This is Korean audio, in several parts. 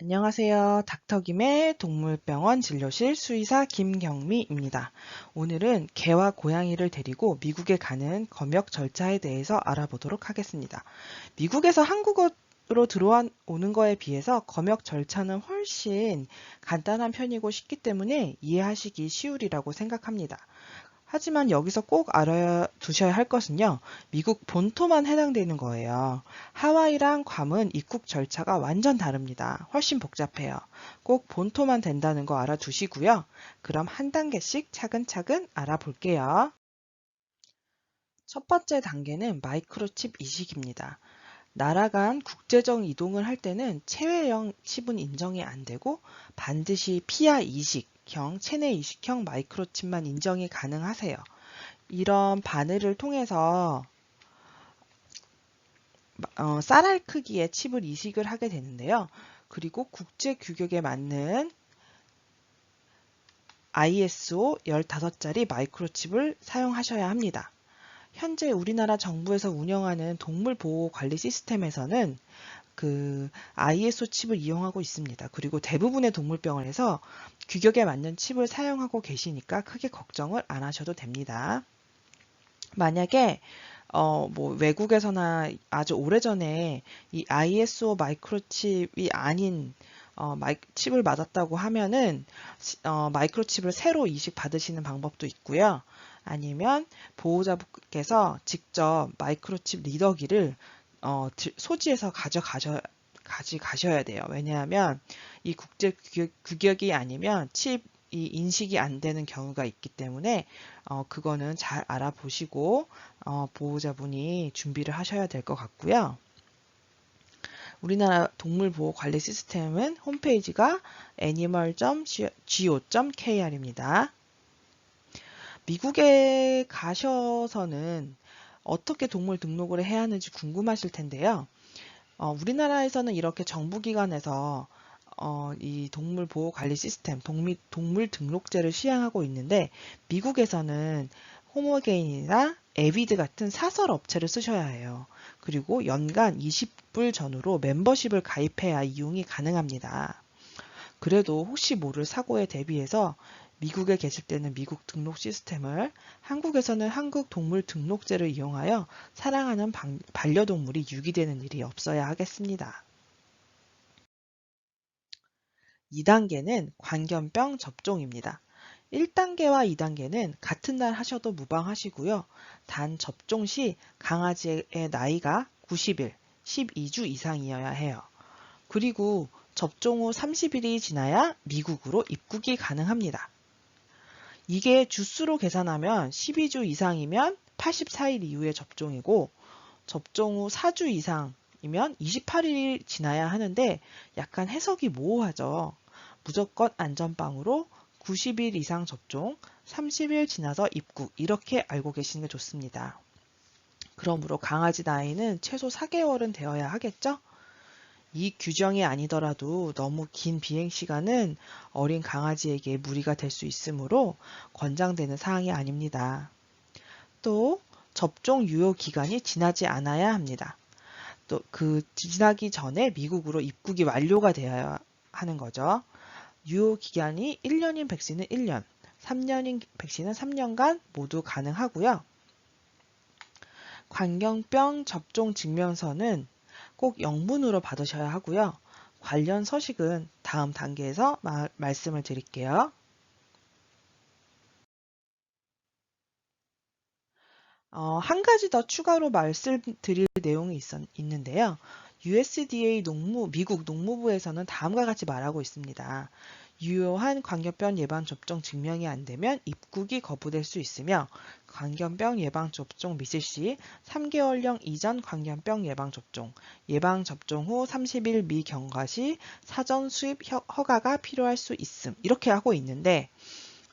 안녕하세요. 닥터김의 동물병원 진료실 수의사 김경미입니다. 오늘은 개와 고양이를 데리고 미국에 가는 검역 절차에 대해서 알아보도록 하겠습니다. 미국에서 한국으로 들어오는 거에 비해서 검역 절차는 훨씬 간단한 편이고 쉽기 때문에 이해하시기 쉬우리라고 생각합니다. 하지만 여기서 꼭 알아두셔야 할 것은요, 미국 본토만 해당되는 거예요. 하와이랑 괌은 입국 절차가 완전 다릅니다. 훨씬 복잡해요. 꼭 본토만 된다는 거 알아두시고요. 그럼 한 단계씩 차근차근 알아볼게요. 첫 번째 단계는 마이크로칩 이식입니다. 나라 간 국제적 이동을 할 때는 체외형 칩은 인정이 안 되고 반드시 피하 이식형, 체내 이식형 마이크로칩만 인정이 가능하세요. 이런 바늘을 통해서 쌀알 크기의 칩을 이식을 하게 되는데요. 그리고 국제 규격에 맞는 ISO 15짜리 마이크로칩을 사용하셔야 합니다. 현재 우리나라 정부에서 운영하는 동물보호관리 시스템에서는 그 ISO 칩을 이용하고 있습니다. 그리고 대부분의 동물병원에서 규격에 맞는 칩을 사용하고 계시니까 크게 걱정을 안 하셔도 됩니다. 만약에 뭐 외국에서나 아주 오래전에 이 ISO 마이크로칩이 아닌 칩을 맞았다고 하면은 마이크로칩을 새로 이식 받으시는 방법도 있고요. 아니면 보호자분께서 직접 마이크로칩 리더기를 소지해서 가져가셔야 돼요. 왜냐하면 이 국제 규격이 아니면 칩이 인식이 안 되는 경우가 있기 때문에 그거는 잘 알아보시고 보호자분이 준비를 하셔야 될 것 같고요. 우리나라 동물보호관리 시스템은 홈페이지가 animal.go.kr입니다. 미국에 가셔서는 어떻게 동물 등록을 해야 하는지 궁금하실 텐데요. 우리나라에서는 이렇게 정부기관에서 이 동물보호관리 시스템, 동물 등록제를 시행하고 있는데 미국에서는 호모게인이나 에비드 같은 사설 업체를 쓰셔야 해요. 그리고 연간 20불 전후로 멤버십을 가입해야 이용이 가능합니다. 그래도 혹시 모를 사고에 대비해서 미국에 계실 때는 미국 등록 시스템을, 한국에서는 한국 동물 등록제를 이용하여 사랑하는 반려동물이 유기되는 일이 없어야 하겠습니다. 2단계는 광견병 접종입니다. 1단계와 2단계는 같은 날 하셔도 무방하시고요. 단 접종 시 강아지의 나이가 90일, 12주 이상이어야 해요. 그리고 접종 후 30일이 지나야 미국으로 입국이 가능합니다. 이게 주수로 계산하면 12주 이상이면 84일 이후에 접종이고 접종 후 4주 이상이면 28일이 지나야 하는데 약간 해석이 모호하죠. 무조건 안전빵으로 90일 이상 접종, 30일 지나서 입국 이렇게 알고 계시는 게 좋습니다. 그러므로 강아지 나이는 최소 4개월은 되어야 하겠죠? 이 규정이 아니더라도 너무 긴 비행 시간은 어린 강아지에게 무리가 될 수 있으므로 권장되는 사항이 아닙니다. 또 접종 유효 기간이 지나지 않아야 합니다. 또 그 지나기 전에 미국으로 입국이 완료가 되어야 하는 거죠. 유효 기간이 1년인 백신은 1년, 3년인 백신은 3년간 모두 가능하고요. 광견병 접종 증명서는 꼭 영문으로 받으셔야 하고요. 관련 서식은 다음 단계에서 말씀을 드릴게요. 한 가지 더 추가로 말씀드릴 내용이 있는데요. USDA 미국 농무부에서는 다음과 같이 말하고 있습니다. 유효한 광견병 예방접종 증명이 안 되면 입국이 거부될 수 있으며 광견병 예방접종 미실 시 3개월령 이전 광견병 예방접종, 예방접종 후 30일 미경과 시 사전 수입 허가가 필요할 수 있음. 이렇게 하고 있는데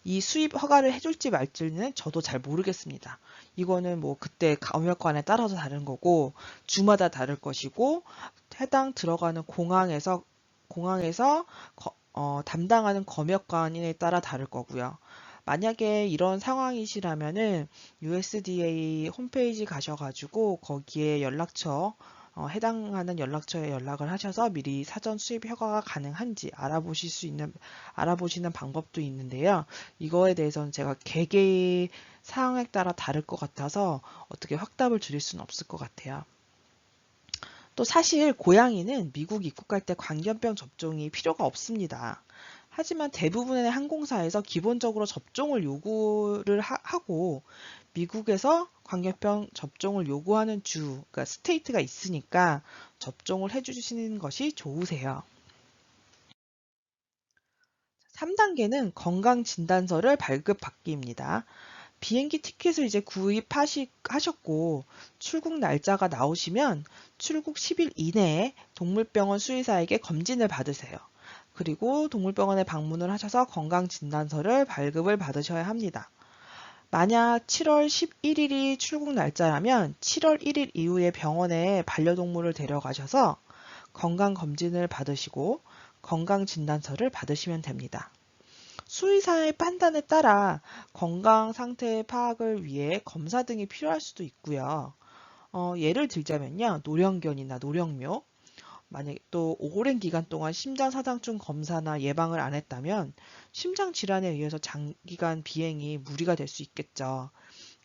이 수입 허가를 해줄지 말지는 저도 잘 모르겠습니다. 이거는 뭐 그때 검역관에 따라서 다른 거고 주마다 다를 것이고 해당 들어가는 공항에서 담당하는 검역관에 따라 다를 거고요. 만약에 이런 상황이시라면은 USDA 홈페이지 가셔가지고 거기에 연락처 해당하는 연락처에 연락을 하셔서 미리 사전 수입 허가가 가능한지 알아보시는 방법도 있는데요. 이거에 대해서는 제가 개개의 사항에 따라 다를 것 같아서 어떻게 확답을 드릴 수는 없을 것 같아요. 또 사실 고양이는 미국 입국할 때 광견병 접종이 필요가 없습니다. 하지만 대부분의 항공사에서 기본적으로 접종을 요구를 하고 미국에서 광견병 접종을 요구하는 그러니까 스테이트가 있으니까 접종을 해주시는 것이 좋으세요. 3단계는 건강진단서를 발급받기입니다. 비행기 티켓을 이제 구입하셨고 출국 날짜가 나오시면 출국 10일 이내에 동물병원 수의사에게 검진을 받으세요. 그리고 동물병원에 방문을 하셔서 건강진단서를 발급을 받으셔야 합니다. 만약 7월 11일이 출국 날짜라면 7월 1일 이후에 병원에 반려동물을 데려가셔서 건강검진을 받으시고 건강진단서를 받으시면 됩니다. 수의사의 판단에 따라 건강 상태 파악을 위해 검사 등이 필요할 수도 있고요. 예를 들자면요. 노령견이나 노령묘, 만약에 또 오랜 기간 동안 심장사상충 검사나 예방을 안 했다면 심장 질환에 의해서 장기간 비행이 무리가 될 수 있겠죠.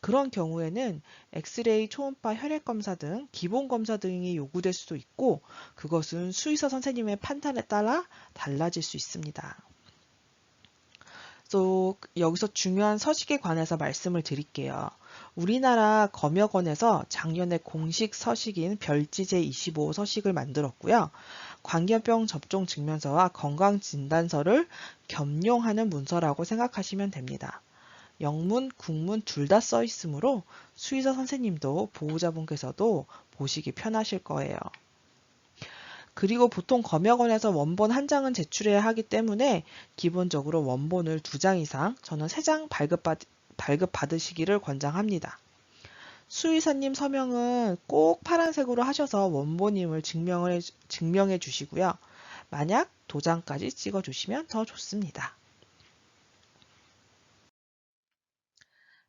그런 경우에는 엑스레이, 초음파, 혈액검사 등 기본검사 등이 요구될 수도 있고 그것은 수의사 선생님의 판단에 따라 달라질 수 있습니다. 또 여기서 중요한 서식에 관해서 말씀을 드릴게요. 우리나라 검역원에서 작년에 공식 서식인 별지 제25 서식을 만들었고요. 광견병 접종 증명서와 건강진단서를 겸용하는 문서라고 생각하시면 됩니다. 영문, 국문 둘 다 써 있으므로 수의사 선생님도 보호자분께서도 보시기 편하실 거예요. 그리고 보통 검역원에서 원본 한 장은 제출해야 하기 때문에 기본적으로 원본을 2장 이상, 저는 3장 발급받으시기를 권장합니다. 수의사님 서명은 꼭 파란색으로 하셔서 원본임을 증명해 주시고요. 만약 도장까지 찍어 주시면 더 좋습니다.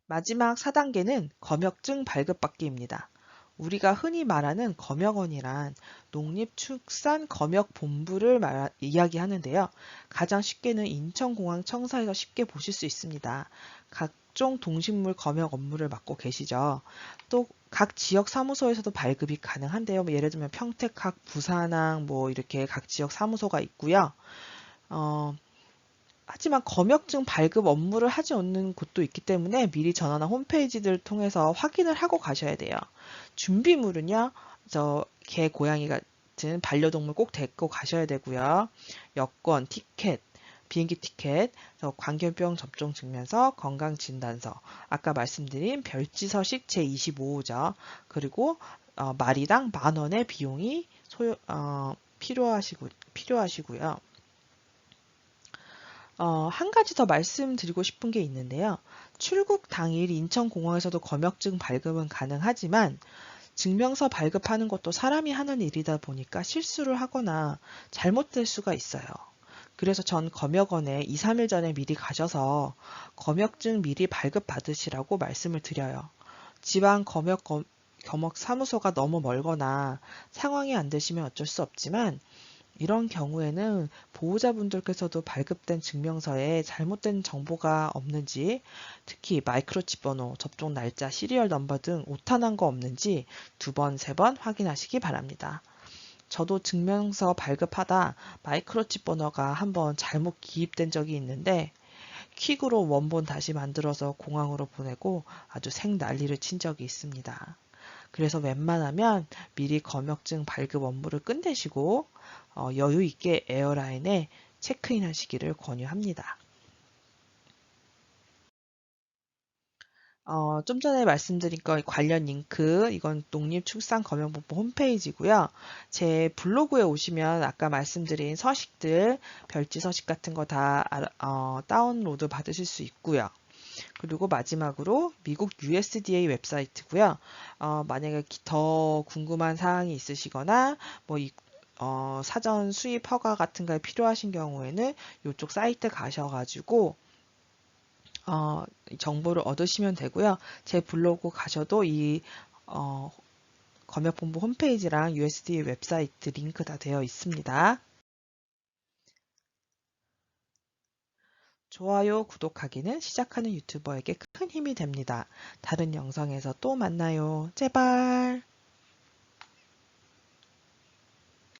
마지막 4단계는 검역증 발급받기입니다. 우리가 흔히 말하는 검역원이란 농립축산검역본부를 이야기하는데요. 가장 쉽게는 인천공항청사에서 쉽게 보실 수 있습니다. 각종 동식물 검역 업무를 맡고 계시죠. 또 각 지역 사무소에서도 발급이 가능한데요. 예를 들면 평택항, 부산항 이렇게 각 지역 사무소가 있고요. 하지만 검역증 발급 업무를 하지 않는 곳도 있기 때문에 미리 전화나 홈페이지를 통해서 확인을 하고 가셔야 돼요. 준비물은요, 개, 고양이 같은 반려동물 꼭 데리고 가셔야 되고요. 여권, 티켓, 비행기 티켓, 광견병 접종 증명서, 건강진단서, 아까 말씀드린 별지서식 제25호죠. 그리고 마리당 10,000원의 비용이 필요하시고요. 한 가지 더 말씀드리고 싶은 게 있는데요. 출국 당일 인천공항에서도 검역증 발급은 가능하지만 증명서 발급하는 것도 사람이 하는 일이다 보니까 실수를 하거나 잘못될 수가 있어요. 그래서 전 검역원에 2, 3일 전에 미리 가셔서 검역증 미리 발급 받으시라고 말씀을 드려요. 지방 검역 사무소가 너무 멀거나 상황이 안 되시면 어쩔 수 없지만 이런 경우에는 보호자분들께서도 발급된 증명서에 잘못된 정보가 없는지, 특히 마이크로칩 번호, 접종 날짜, 시리얼 넘버 등 오타난 거 없는지 2번, 3번 확인하시기 바랍니다. 저도 증명서 발급하다 마이크로칩 번호가 한번 잘못 기입된 적이 있는데 퀵으로 원본 다시 만들어서 공항으로 보내고 아주 생난리를 친 적이 있습니다. 그래서 웬만하면 미리 검역증 발급 업무를 끝내시고 여유 있게 에어라인에 체크인 하시기를 권유합니다. 좀 전에 말씀드린 거 관련 링크, 이건 농립축산검역본부 홈페이지고요. 제 블로그에 오시면 아까 말씀드린 서식들, 별지 서식 같은 거 다 다운로드 받으실 수 있고요. 그리고 마지막으로 미국 USDA 웹사이트고요. 만약에 더 궁금한 사항이 있으시거나 사전 수입 허가 같은 거 필요하신 경우에는 이쪽 사이트 가셔가지고 정보를 얻으시면 되고요. 제 블로그 가셔도 이 검역본부 홈페이지랑 USDA 웹사이트 링크 다 되어 있습니다. 좋아요, 구독하기는 시작하는 유튜버에게 큰 힘이 됩니다. 다른 영상에서 또 만나요. 제발!